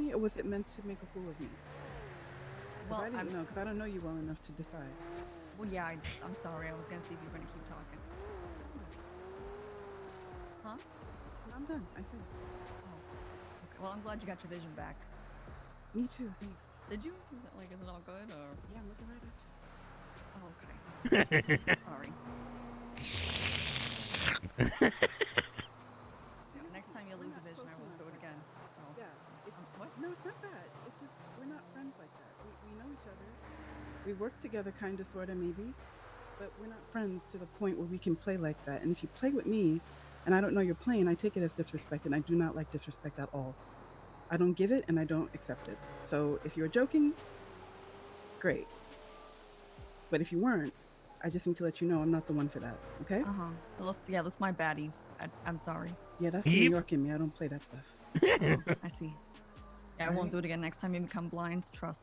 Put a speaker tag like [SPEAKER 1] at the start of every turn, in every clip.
[SPEAKER 1] me, or was it meant to make a fool of me? Because
[SPEAKER 2] Well,
[SPEAKER 1] I didn't know, because I don't know you well enough to decide.
[SPEAKER 2] Well, yeah, I'm sorry. I was gonna see if you were gonna keep talking. Huh?
[SPEAKER 1] I'm done. I said.
[SPEAKER 2] Oh. Okay. Well, I'm glad you got your vision back.
[SPEAKER 1] Me too. Thanks.
[SPEAKER 2] Did you? Is it all good or?
[SPEAKER 1] Yeah, I'm looking right at
[SPEAKER 2] Oh, okay. Sorry. Yeah, next time you lose a vision, I won't do it again. So.
[SPEAKER 1] Yeah.
[SPEAKER 2] What?
[SPEAKER 1] No, it's not that. It's just we're not friends like that. We know each other. We work together, kind of, sort of, maybe, but we're not friends to the point where we can play like that. And if you play with me, and I don't know you're playing, I take it as disrespect, and I do not like disrespect at all. I don't give it, and I don't accept it. So if you're joking, great. But if you weren't, I just need to let you know I'm not the one for that. Okay?
[SPEAKER 2] That's my bad, Eve. I'm sorry.
[SPEAKER 1] Yeah, that's the New York in me. I don't play that stuff.
[SPEAKER 2] I see. Yeah, I won't do it again. Next time you become blind, trust.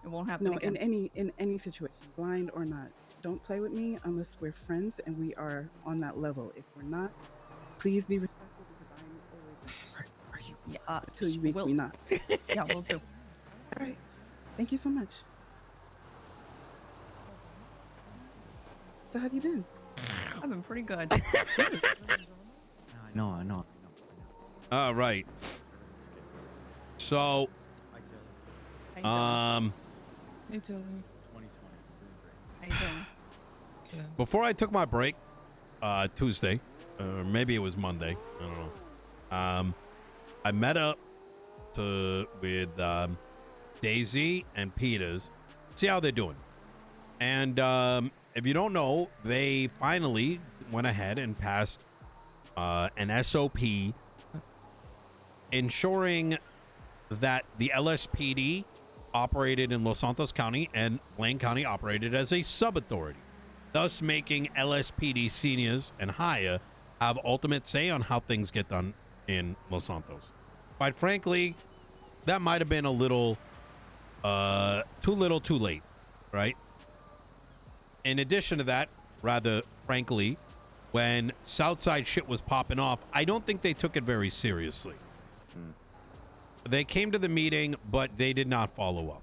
[SPEAKER 2] It won't happen again.
[SPEAKER 1] In any situation, blind or not, don't play with me unless we're friends and we are on that level. If we're not, please be respectful because I'm always.
[SPEAKER 2] Are you? Yeah.
[SPEAKER 1] Until you make me not.
[SPEAKER 2] Yeah, we'll do.
[SPEAKER 1] All right. Thank you so much. So how have you been?
[SPEAKER 2] I've been pretty good.
[SPEAKER 3] I know.
[SPEAKER 4] All right. So,
[SPEAKER 2] Hey, Tilly.
[SPEAKER 5] How you doing? Yeah.
[SPEAKER 4] before I took my break, Tuesday, or maybe it was Monday, I don't know. I met up with Daisy and Peters, see how they're doing. And if you don't know, they finally went ahead and passed an SOP ensuring that the LSPD operated in Los Santos County and Blaine County operated as a sub-authority, thus making LSPD seniors and higher have ultimate say on how things get done in Los Santos. Quite frankly, that might have been a little too little too late, right? In addition to that, rather frankly, when Southside shit was popping off, I don't think they took it very seriously. They came to the meeting, but they did not follow up.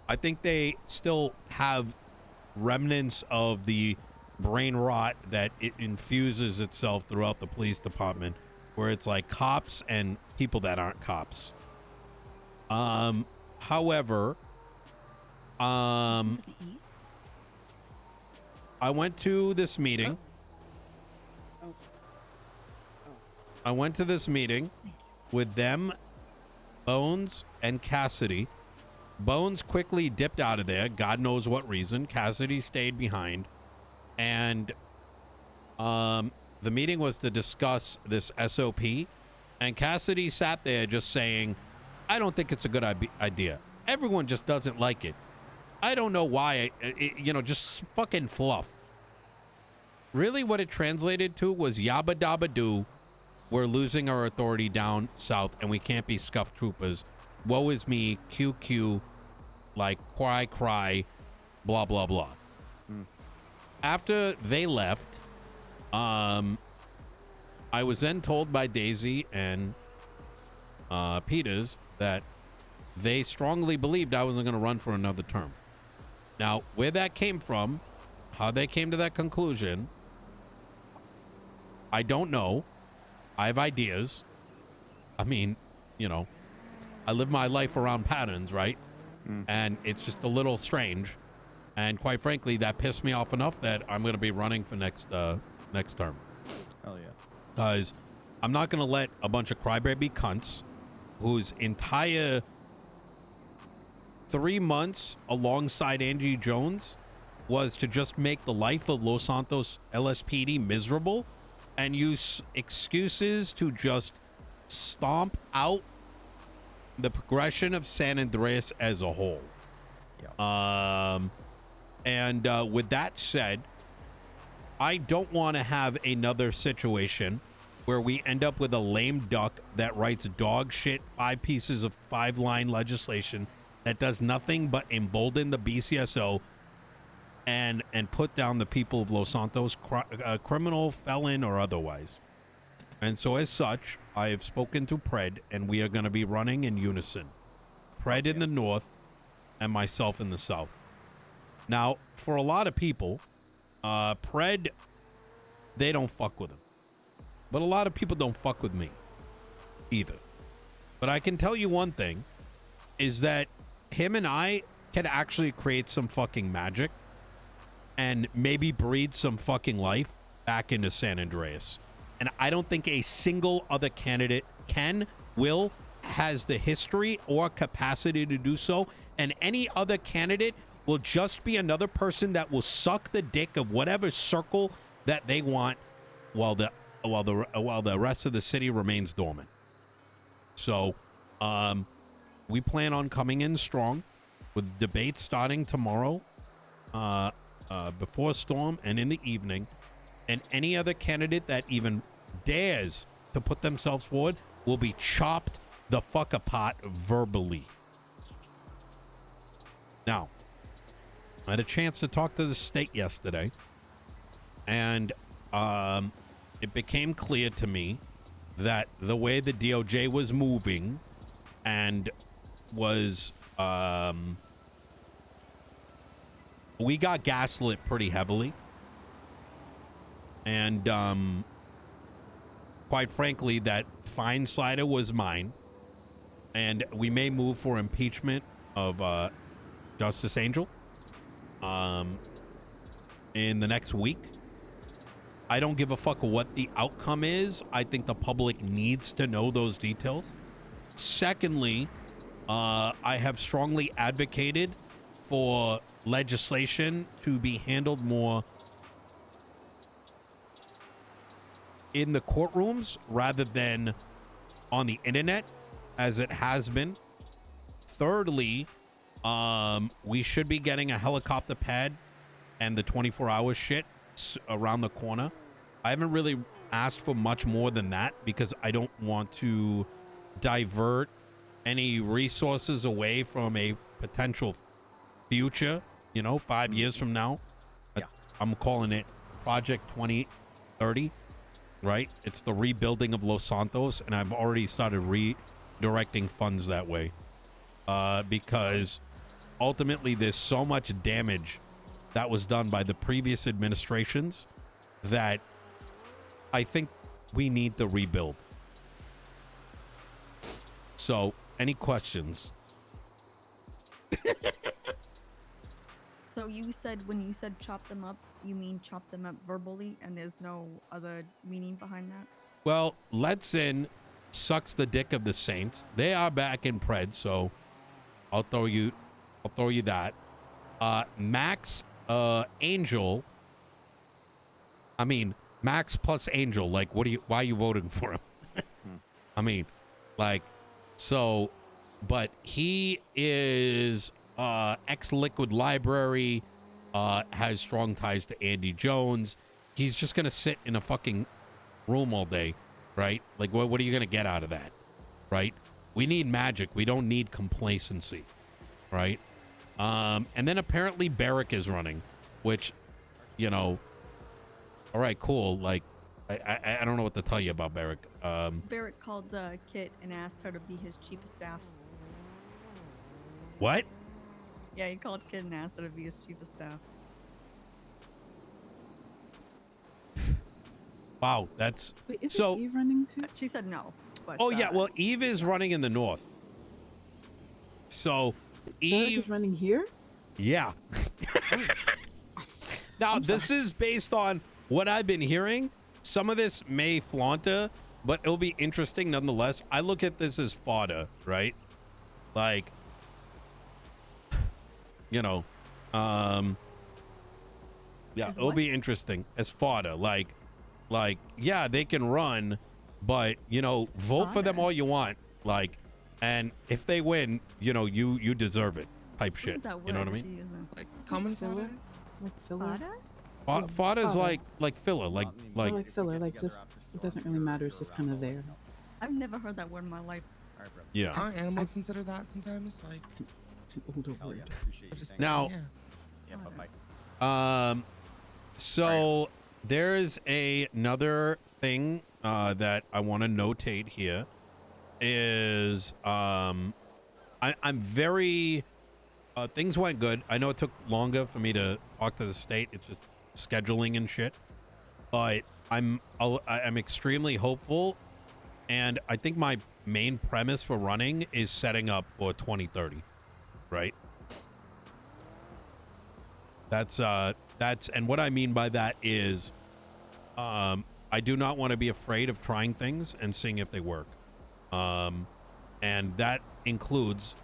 [SPEAKER 4] I think they still have remnants of the brain rot that it infuses itself throughout the police department, where it's like cops and people that aren't cops. However, I went to this meeting. I went to this meeting with them, Bones, and Cassidy. Bones quickly dipped out of there, God knows what reason. Cassidy stayed behind. And the meeting was to discuss this SOP. And Cassidy sat there just saying, I don't think it's a good idea. Everyone just doesn't like it. I don't know why, just fucking fluff. Really what it translated to was yabba dabba doo. We're losing our authority down south and we can't be scuffed troopers. Woe is me, QQ, like cry, blah, blah, blah. After they left, I was then told by Daisy and Peters that they strongly believed I wasn't going to run for another term. Now, where that came from, how they came to that conclusion, I don't know. I have ideas. I mean, I live my life around patterns, right? And it's just a little strange. And quite frankly, that pissed me off enough that I'm going to be running for next term.
[SPEAKER 3] Hell yeah.
[SPEAKER 4] Because I'm not going to let a bunch of crybaby cunts whose entire 3 months alongside Angie Jones was to just make the life of Los Santos LSPD miserable and use excuses to just stomp out the progression of San Andreas as a whole.
[SPEAKER 3] Yeah.
[SPEAKER 4] With that said, I don't want to have another situation where we end up with a lame duck that writes dog shit 5 pieces of 5-line legislation that does nothing but embolden the BCSO and put down the people of Los Santos, criminal, felon, or otherwise. And so as such, I have spoken to Pred, and we are going to be running in unison. Pred in the north, and myself in the south. Now, for a lot of people, Pred, they don't fuck with him. But a lot of people don't fuck with me either. But I can tell you one thing, is that him and I can actually create some fucking magic and maybe breathe some fucking life back into San Andreas. And I don't think a single other candidate has the history or capacity to do so. And any other candidate will just be another person that will suck the dick of whatever circle that they want while the rest of the city remains dormant. So, we plan on coming in strong with debates starting tomorrow, before storm and in the evening. And any other candidate that even dares to put themselves forward will be chopped the fuck apart verbally. Now, I had a chance to talk to the state yesterday, and it became clear to me that the way the DOJ was moving and was we got gaslit pretty heavily, and quite frankly, that fine slider was mine, and we may move for impeachment of Justice Angel in the next week. I don't give a fuck what the outcome is. I think the public needs to know those details. Secondly, I have strongly advocated for legislation to be handled more in the courtrooms rather than on the internet, as it has been. Thirdly, we should be getting a helicopter pad and the 24-hour shit around the corner. I haven't really asked for much more than that because I don't want to divert any resources away from a potential future, 5 years from now. Yeah. I'm calling it Project 2030, right? It's the rebuilding of Los Santos, and I've already started redirecting funds that way because ultimately there's so much damage that was done by the previous administrations that I think we need to rebuild. So, any questions?
[SPEAKER 2] So you said, when you said chop them up, you mean chop them up verbally, and there's no other meaning behind that?
[SPEAKER 4] Well, Letson sucks the dick of the Saints. They are back in Pred, so I'll throw you that. Max Angel. I mean, Max plus Angel. Like, why are you voting for him? I mean, like, so, but he is ex-Liquid Library, has strong ties to Andy Jones. He's just gonna sit in a fucking room all day, right? Like, what are you gonna get out of that, right? We need magic. We don't need complacency, right? And then apparently Barrick is running, which, all right, cool. Like, I don't know what to tell you about Barrick.
[SPEAKER 2] Barrett called Kit and asked her to be his chief of staff.
[SPEAKER 4] What?
[SPEAKER 2] Yeah, he called Kit and asked her to be his chief of staff.
[SPEAKER 4] Wow, that's...
[SPEAKER 1] Wait, is
[SPEAKER 4] so
[SPEAKER 1] Eve running too?
[SPEAKER 2] She said no. But,
[SPEAKER 4] oh, yeah, well, Eve is running in the north. So,
[SPEAKER 1] Derek
[SPEAKER 4] Eve...
[SPEAKER 1] is running here?
[SPEAKER 4] Yeah. Now, this is based on what I've been hearing. Some of this may flaunt, but it'll be interesting nonetheless. I look at this as fodder, right? Like, yeah, it'll be interesting as fodder. Like, yeah, they can run, but, vote for them all you want. Like, and if they win, you deserve it type shit. You know what I mean?
[SPEAKER 5] Like common filler?
[SPEAKER 1] Like filler?
[SPEAKER 4] Fodder's like filler, like
[SPEAKER 1] filler, like just, it doesn't really matter, it's just kind of there.
[SPEAKER 2] I've never heard that word in my life.
[SPEAKER 4] Yeah.
[SPEAKER 5] Aren't animals considered that sometimes? Like,
[SPEAKER 1] It's an older word.
[SPEAKER 4] Now, so there's another thing that I want to notate here is I'm very. Things went good. I know it took longer for me to talk to the state. It's just scheduling and shit. But I'm extremely hopeful, and I think my main premise for running is setting up for 2030, right? That's and what I mean by that is, I do not want to be afraid of trying things and seeing if they work, and that includes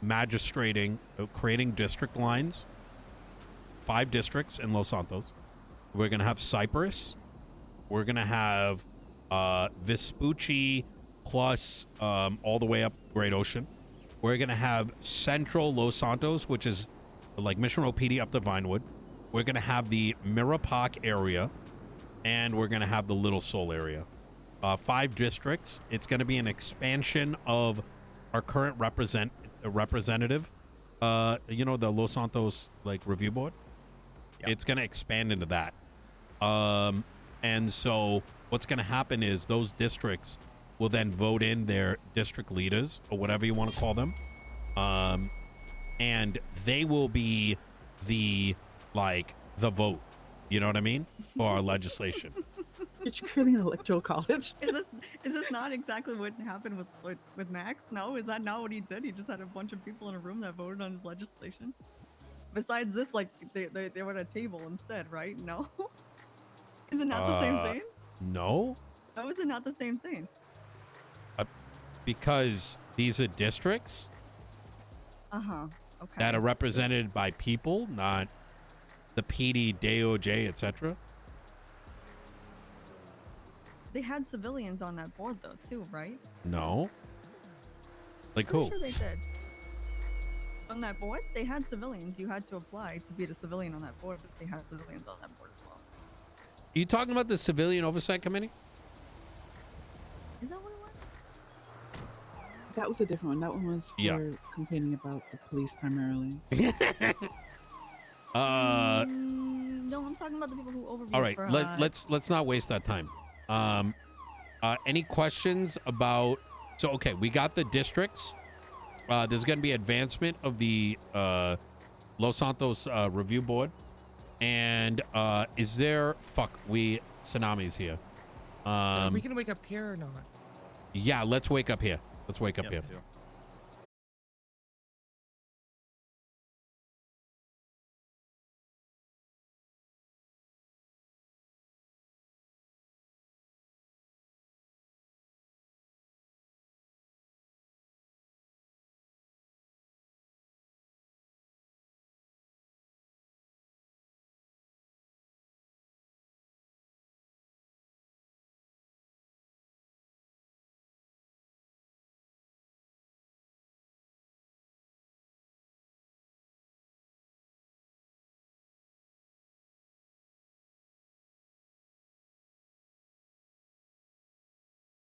[SPEAKER 4] magistrating, creating district lines, 5 districts in Los Santos. We're gonna have Cypress. We're gonna have Vespucci plus all the way up Great Ocean. We're gonna have Central Los Santos, which is like Mission Row PD up to Vinewood. We're gonna have the Mirror Park area, and we're gonna have the Little Seoul area. 5 districts. It's gonna be an expansion of our current representative. You know, the Los Santos like review board. Yep. It's gonna expand into that. And so what's gonna happen is those districts will then vote in their district leaders or whatever you want to call them. And they will be the vote. You know what I mean? For our legislation.
[SPEAKER 1] You're creating an electoral college.
[SPEAKER 2] Is this not exactly what happened with Max? No, is that not what he did? He just had a bunch of people in a room that voted on his legislation. Besides this, like they were at a table instead, right? No, is it not the same thing?
[SPEAKER 4] No.
[SPEAKER 2] How is it not the same thing?
[SPEAKER 4] Because these are districts.
[SPEAKER 2] Okay.
[SPEAKER 4] That are represented by people, not the PD, DOJ, etc.
[SPEAKER 2] They had civilians on that board though, too, right?
[SPEAKER 4] No. Like
[SPEAKER 2] I'm
[SPEAKER 4] who?
[SPEAKER 2] sure they did. On that board, they had civilians. You had to apply to be the civilian on that board, but they had civilians on that board as well.
[SPEAKER 4] Are you talking about the Civilian Oversight Committee?
[SPEAKER 2] Is that what it was?
[SPEAKER 1] That was a different one. That one was for complaining about the police primarily.
[SPEAKER 2] No, I'm talking about the people who overviewed.
[SPEAKER 4] All right, let's not waste that time. Any questions about? So okay, we got the districts. There's going to be advancement of the Los Santos review board, and is there? Tsunami's here.
[SPEAKER 5] We can wake up here or not?
[SPEAKER 4] Yeah, let's wake up here. Let's wake up here.